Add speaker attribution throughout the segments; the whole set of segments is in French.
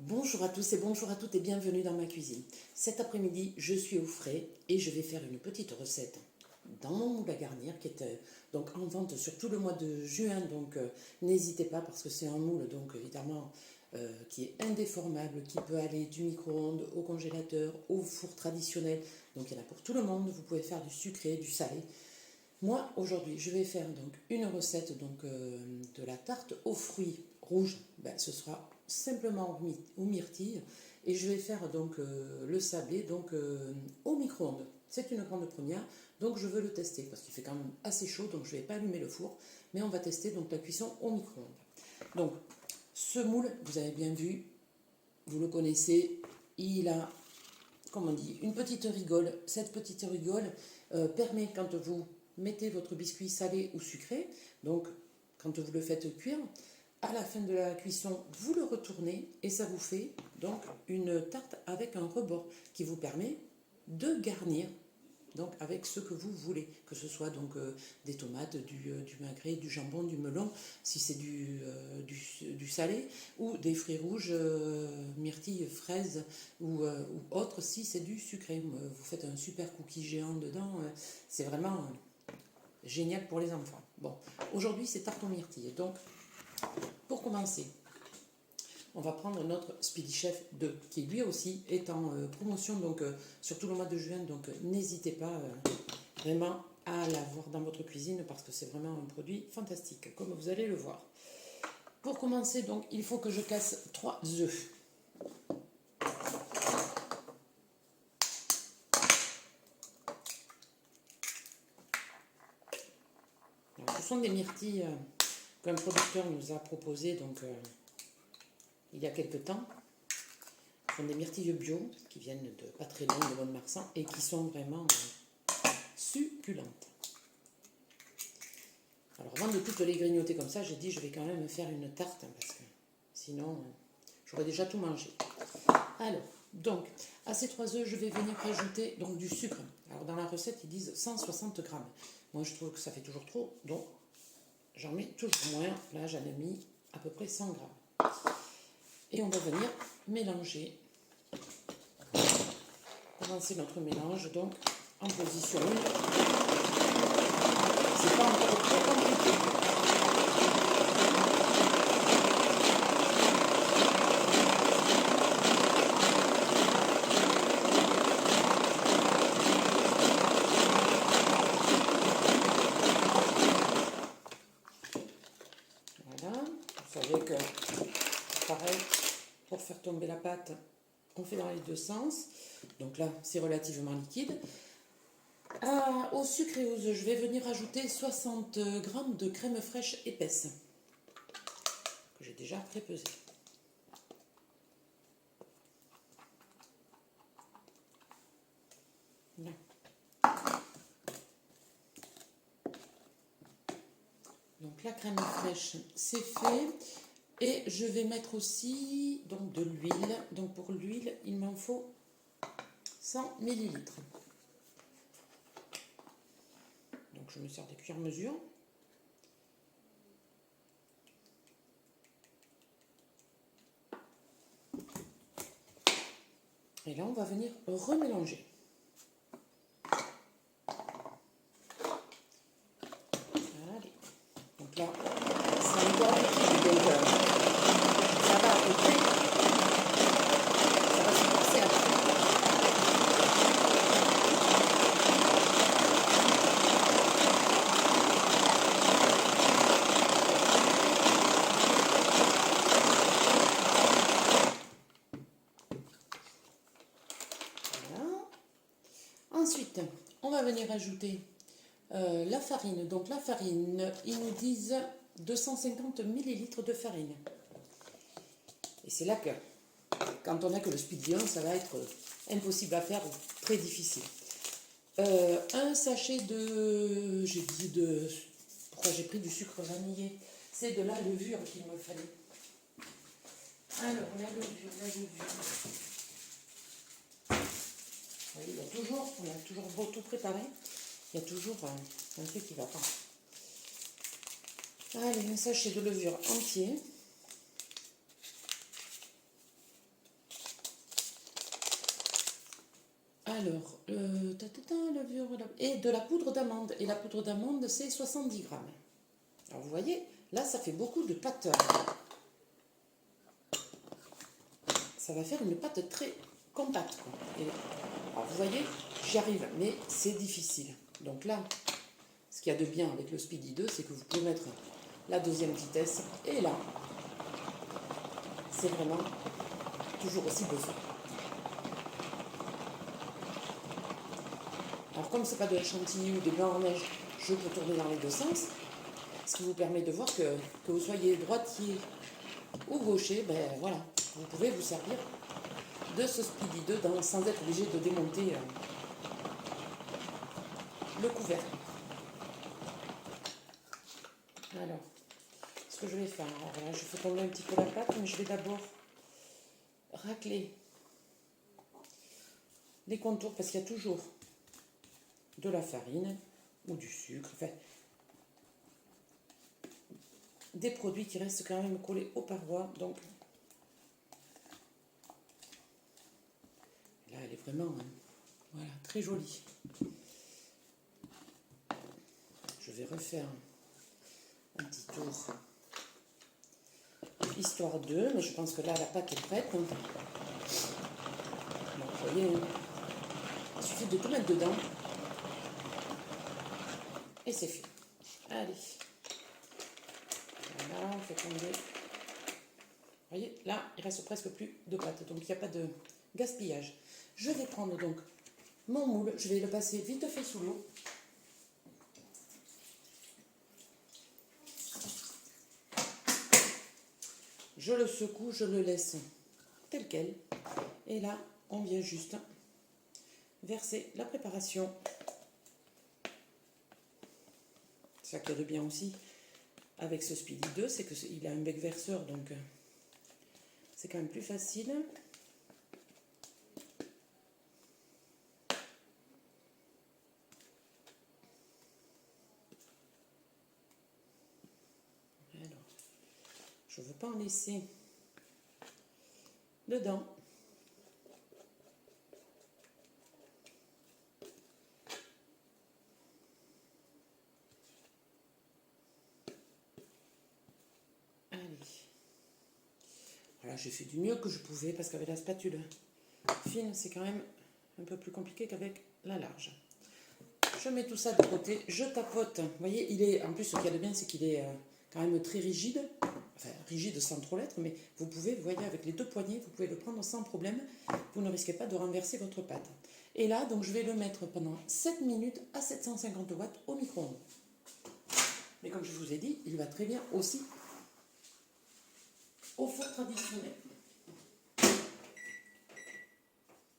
Speaker 1: Bonjour à tous et bonjour à toutes et bienvenue dans ma cuisine. Cet après-midi, je suis au frais et je vais faire une petite recette dans mon moule à garnir qui est donc en vente sur tout le mois de juin. Donc n'hésitez pas parce que c'est un moule donc évidemment qui est indéformable, qui peut aller du micro-ondes au congélateur, au four traditionnel. Donc il y en a pour tout le monde. Vous pouvez faire du sucré, du salé. Moi, aujourd'hui, je vais faire donc une recette de la tarte aux fruits rouges. Ce sera simplement aux myrtilles et je vais faire le sablé au micro-ondes. C'est une grande première, donc je veux le tester parce qu'il fait quand même assez chaud, donc je ne vais pas allumer le four, mais on va tester donc la cuisson au micro-ondes. Donc, ce moule, vous avez bien vu, vous le connaissez, il a, comme on dit, une petite rigole. Cette petite rigole permet, quand vous mettez votre biscuit salé ou sucré, donc quand vous le faites cuire, à la fin de la cuisson, vous le retournez et ça vous fait donc une tarte avec un rebord qui vous permet de garnir donc avec ce que vous voulez, que ce soit des tomates, du magret, du jambon, du melon, si c'est du salé, ou des fruits rouges, myrtilles, fraises ou autres, si c'est du sucré. Vous faites un super cookie géant dedans, c'est vraiment génial pour les enfants. Bon, aujourd'hui c'est tarte aux myrtilles, donc pour commencer, on va prendre notre Speedy Chef 2, qui lui aussi est en promotion sur tout le mois de juin. Donc n'hésitez pas vraiment à l'avoir dans votre cuisine parce que c'est vraiment un produit fantastique, comme vous allez le voir. Pour commencer, donc, il faut que je casse 3 œufs. Donc, ce sont des myrtilles qu'un producteur nous a proposées il y a quelques temps. Ce sont des myrtilles bio qui viennent de pas très loin de Mont-de-Marsan et qui sont vraiment succulentes. Alors avant de toutes les grignoter comme ça, j'ai dit je vais quand même me faire une tarte parce que sinon j'aurais déjà tout mangé. Alors, donc, à ces 3 œufs, je vais venir rajouter donc, du sucre. Alors dans la recette, ils disent 160 grammes. Moi, je trouve que ça fait toujours trop, donc j'en mets toujours moins. Là, j'en ai mis à peu près 100 grammes. Et on va venir mélanger. Commencer notre mélange donc en position 1. C'est pas encore très compliqué. Voilà, vous savez que pareil, pour faire tomber la pâte, on fait dans les deux sens. Donc là, c'est relativement liquide. Au sucre et aux œufs, je vais venir ajouter 60 g de crème fraîche épaisse, que j'ai déjà prépesée. Là. Donc la crème fraîche, c'est fait. Et je vais mettre aussi donc, de l'huile. Donc pour l'huile, il m'en faut 100 ml. Donc je me sers des cuillères mesure. Et là, on va venir remélanger. Allez. Donc là, c'est encore liquide. Donc ça va à peu près. Ça va se passer à peu Ensuite, on va venir ajouter la farine. Donc la farine, ils nous disent 250 ml de farine. Et c'est là que, quand on n'a que le speed 1, ça va être impossible à faire, très difficile. Un sachet pourquoi j'ai pris du sucre vanillé? C'est de la levure qu'il me fallait. Alors, la levure. Vous voyez, on a toujours beau tout préparé, il y a toujours un truc qui va pas. Allez, un sachet de levure entier. Alors, et de la poudre d'amande. Et la poudre d'amande, c'est 70 grammes. Alors, vous voyez, là, ça fait beaucoup de pâte. Ça va faire une pâte très compacte, quoi. Et, alors, vous voyez, j'y arrive, mais c'est difficile. Donc là, ce qu'il y a de bien avec le Speedy 2, c'est que vous pouvez mettre la deuxième vitesse. Et là, c'est vraiment toujours aussi bluffant. Alors comme c'est pas de la chantilly ou des blancs en neige, je peux tourner dans les deux sens, ce qui vous permet de voir que vous soyez droitier ou gaucher, ben voilà, vous pouvez vous servir de ce Speedy 2 sans être obligé de démonter le couvercle. Alors, ce que je vais faire, alors voilà, je fais tomber un petit peu la pâte, mais je vais d'abord racler les contours parce qu'il y a toujours de la farine ou du sucre, enfin, des produits qui restent quand même collés aux parois. Donc là, elle est vraiment voilà, très jolie. Je vais refaire un petit tour histoire d'eux, mais je pense que là la pâte est prête. Donc, vous voyez, il suffit de tout mettre dedans et c'est fait. Allez, voilà, on fait tomber. Vous voyez, là il reste presque plus de pâte, donc il n'y a pas de gaspillage. Je vais prendre donc mon moule, je vais le passer vite fait sous l'eau. Je le secoue, je le laisse tel quel. Et là, on vient juste verser la préparation. Ça qui est de bien aussi avec ce Speedy 2, c'est qu'il a un bec verseur, donc c'est quand même plus facile. Alors, je ne veux pas en laisser dedans. Allez. Voilà, j'ai fait du mieux que je pouvais parce qu'avec la spatule fine, c'est quand même un peu plus compliqué qu'avec la large. Je mets tout ça de côté, je tapote. Vous voyez, il est, en plus, ce qu'il y a de bien, c'est qu'il est quand même très rigide. Enfin, rigide sans trop l'être, mais vous pouvez, vous voyez, avec les deux poignées, vous pouvez le prendre sans problème. Vous ne risquez pas de renverser votre pâte. Et là, donc, je vais le mettre pendant 7 minutes à 750 watts au micro-ondes. Mais comme je vous ai dit, il va très bien aussi au four traditionnel.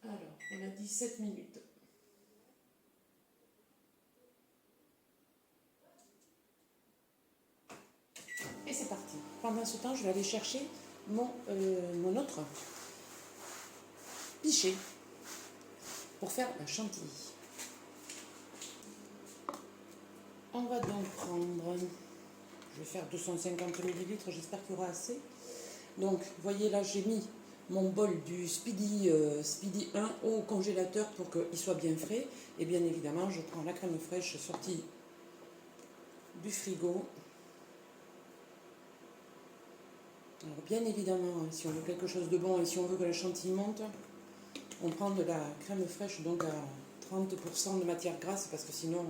Speaker 1: Alors, on a dit 7 minutes. Et c'est parti. Pendant ce temps, je vais aller chercher mon autre pichet pour faire la chantilly. On va donc prendre, je vais faire 250 ml, j'espère qu'il y aura assez. Donc, vous voyez là, j'ai mis mon bol du Speedy 1 au congélateur pour qu'il soit bien frais. Et bien évidemment, je prends la crème fraîche sortie du frigo. Alors bien évidemment, si on veut quelque chose de bon et si on veut que la chantilly monte, on prend de la crème fraîche donc à 30% de matière grasse parce que sinon,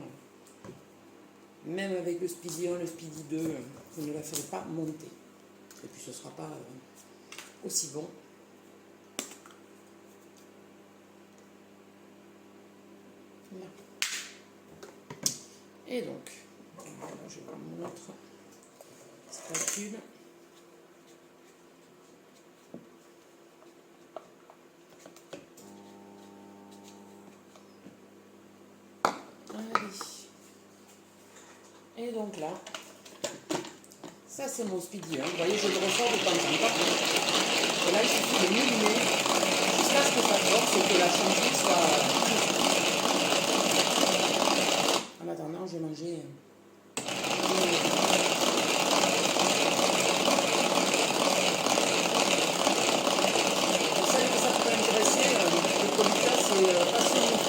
Speaker 1: même avec le Speedy 1, le Speedy 2, vous ne la ferez pas monter. Et puis ce ne sera pas aussi bon. Là. Et donc, je vais prendre mon autre spatule. Et donc là, ça c'est mon Speedy 1. Vous voyez, je le ressors de temps en temps. Et là, il suffit de mouler jusqu'à ce que ça sorte, c'est que la chantilly soit... En attendant, je vais manger... Pour celles que ça peut intéresser, le producteur c'est Passion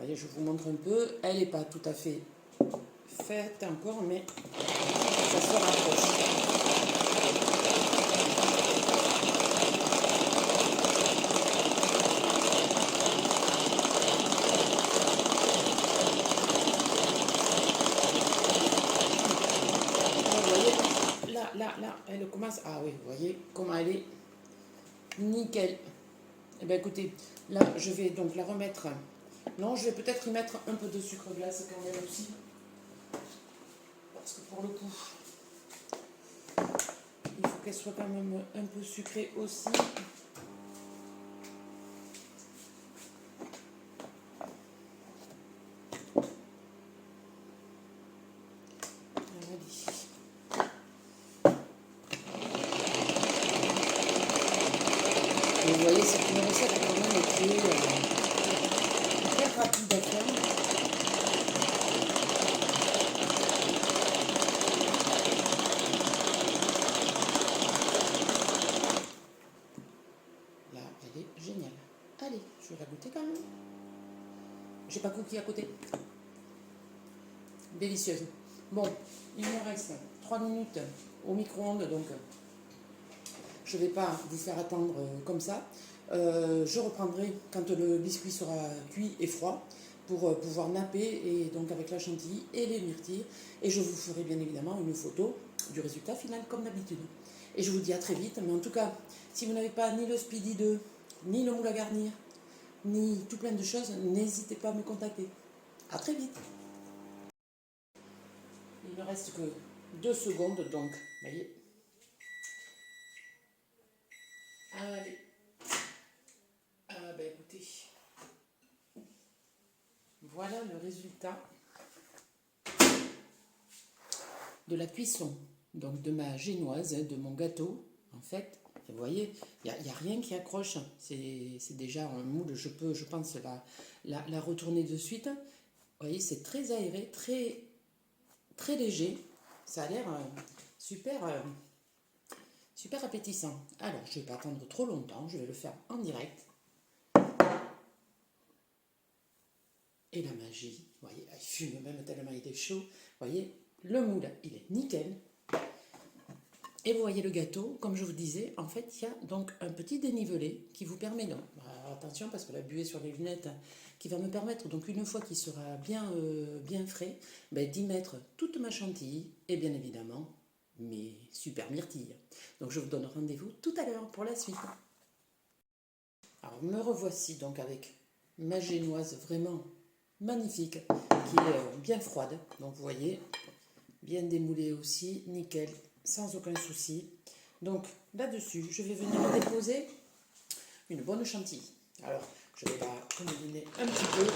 Speaker 1: voyez, je vous montre un peu. Elle n'est pas tout à fait faite encore, mais ça se rapproche. Là, elle commence. Ah oui, vous voyez comment elle est nickel. Eh bien, écoutez, là, je vais donc la remettre. Non, je vais peut-être y mettre un peu de sucre glace quand même aussi. Parce que pour le coup, il faut qu'elle soit quand même un peu sucrée aussi. Et vous voyez, c'est une recette quand même qui est très rapide à faire. Là, elle est géniale. Allez, je vais la goûter quand même. J'ai pas cookie à côté. Délicieuse. Bon, il me reste 3 minutes au micro-ondes, donc je ne vais pas vous faire attendre comme ça. Je reprendrai quand le biscuit sera cuit et froid pour pouvoir napper et donc avec la chantilly et les myrtilles. Et je vous ferai bien évidemment une photo du résultat final comme d'habitude. Et je vous dis à très vite. Mais en tout cas, si vous n'avez pas ni le Speedy 2, ni le moule à garnir, ni tout plein de choses, n'hésitez pas à me contacter. À très vite. Il ne reste que 2 secondes, donc, vous voyez. Allez. Ah ben écoutez, voilà le résultat de la cuisson, donc de ma génoise, de mon gâteau. En fait, vous voyez, il n'y a rien qui accroche. C'est déjà un moule, je pense, la retourner de suite. Vous voyez, c'est très aéré, très léger. Ça a l'air super, super appétissant. Alors, je ne vais pas attendre trop longtemps, je vais le faire en direct. Et la magie, vous voyez, il fume même tellement il est chaud. Vous voyez, le moule, il est nickel. Et vous voyez le gâteau, comme je vous disais, en fait, il y a donc un petit dénivelé qui vous permet, donc, attention parce que la buée sur les lunettes, qui va me permettre, donc une fois qu'il sera bien frais, ben, d'y mettre toute ma chantilly et bien évidemment mes super myrtilles. Donc je vous donne rendez-vous tout à l'heure pour la suite. Alors me revoici donc avec ma génoise vraiment magnifique, qui est bien froide. Donc vous voyez, bien démoulée aussi, nickel, sans aucun souci. Donc là-dessus, je vais venir déposer une bonne chantilly. Alors, je vais la combiner un petit peu.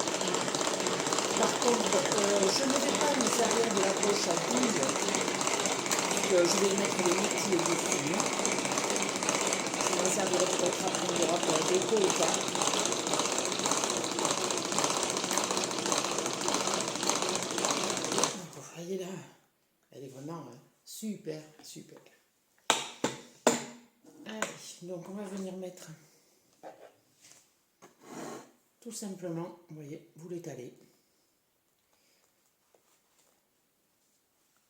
Speaker 1: Par contre, je ne vais pas me servir de la broche à douille. Je vais mettre les myrtilles dessus. Je m'en servirai peut-être après, on verra pour la déco ou pas. Vous voyez là, elle est vraiment super, super. Allez, donc on va venir mettre tout simplement, vous voyez, vous l'étalez.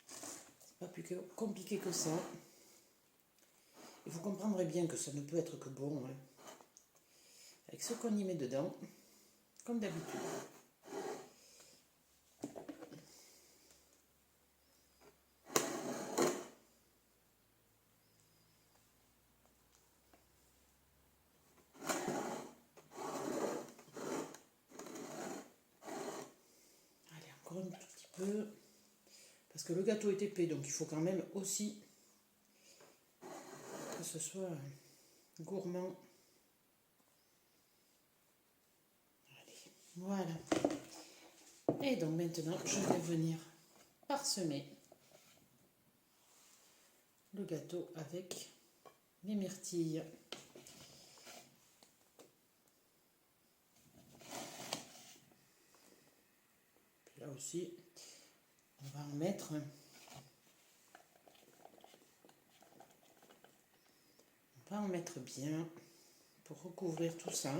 Speaker 1: C'est pas plus compliqué que ça. Et vous comprendrez bien que ça ne peut être que bon, hein, avec ce qu'on y met dedans, comme d'habitude. Allez, encore un tout petit peu. Parce que le gâteau est épais, donc il faut quand même aussi que ce soit gourmand. Allez, voilà. Et donc maintenant, je vais venir parsemer le gâteau avec les myrtilles. Puis là aussi, on va en mettre. On va en mettre bien pour recouvrir tout ça.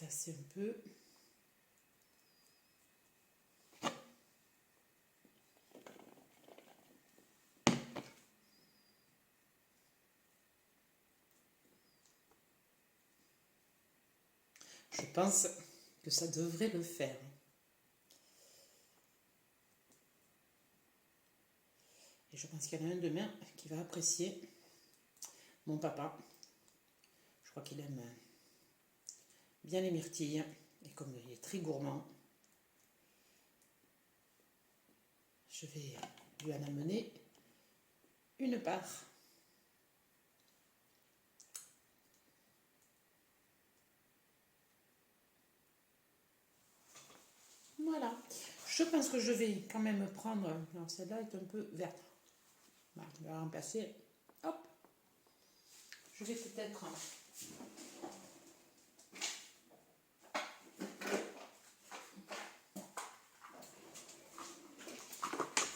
Speaker 1: tasser un peu. Je pense que ça devrait le faire. Et je pense qu'il y en a un demain qui va apprécier. Mon papa. Je crois qu'il aime bien les myrtilles. Et comme il est très gourmand, je vais lui en amener une part. Voilà. Je pense que je vais quand même prendre... Alors celle-là est un peu verte. Voilà, on va remplacer. Hop. Je vais peut-être...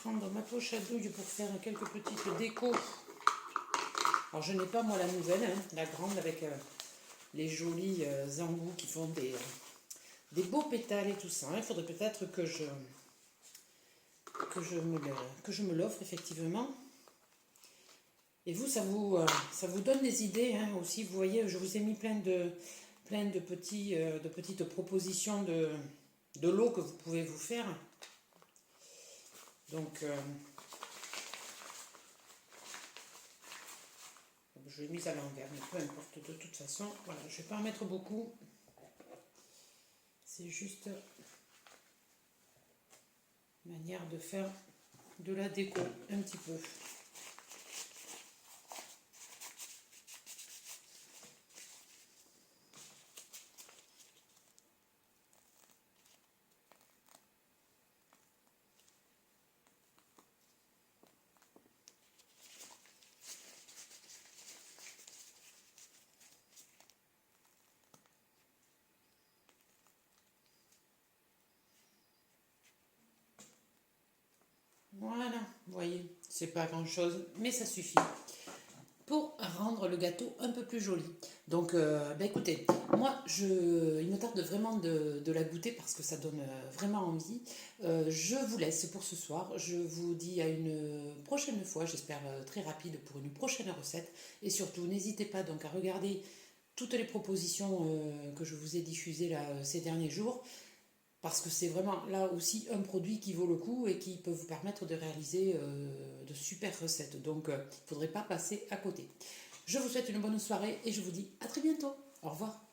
Speaker 1: prendre ma poche à douille pour faire quelques petites décos. Alors je n'ai pas moi la nouvelle, hein, la grande avec les jolis embouts qui font des beaux pétales et tout ça. Il faudrait peut-être que je me l'offre effectivement. Et vous, ça vous donne des idées hein, aussi. Vous voyez, je vous ai mis plein de petites propositions de lots que vous pouvez vous faire. Donc, je l'ai mise à l'envers, mais peu importe, de toute façon, voilà, je ne vais pas en mettre beaucoup. C'est juste une manière de faire de la déco, un petit peu. Voilà, vous voyez, c'est pas grand chose, mais ça suffit pour rendre le gâteau un peu plus joli. Donc, écoutez, moi, il me tarde vraiment de la goûter parce que ça donne vraiment envie. Je vous laisse pour ce soir. Je vous dis à une prochaine fois, j'espère très rapide pour une prochaine recette. Et surtout, n'hésitez pas donc à regarder toutes les propositions que je vous ai diffusées là, ces derniers jours. Parce que c'est vraiment là aussi un produit qui vaut le coup et qui peut vous permettre de réaliser de super recettes. Donc il ne faudrait pas passer à côté. Je vous souhaite une bonne soirée et je vous dis à très bientôt. Au revoir.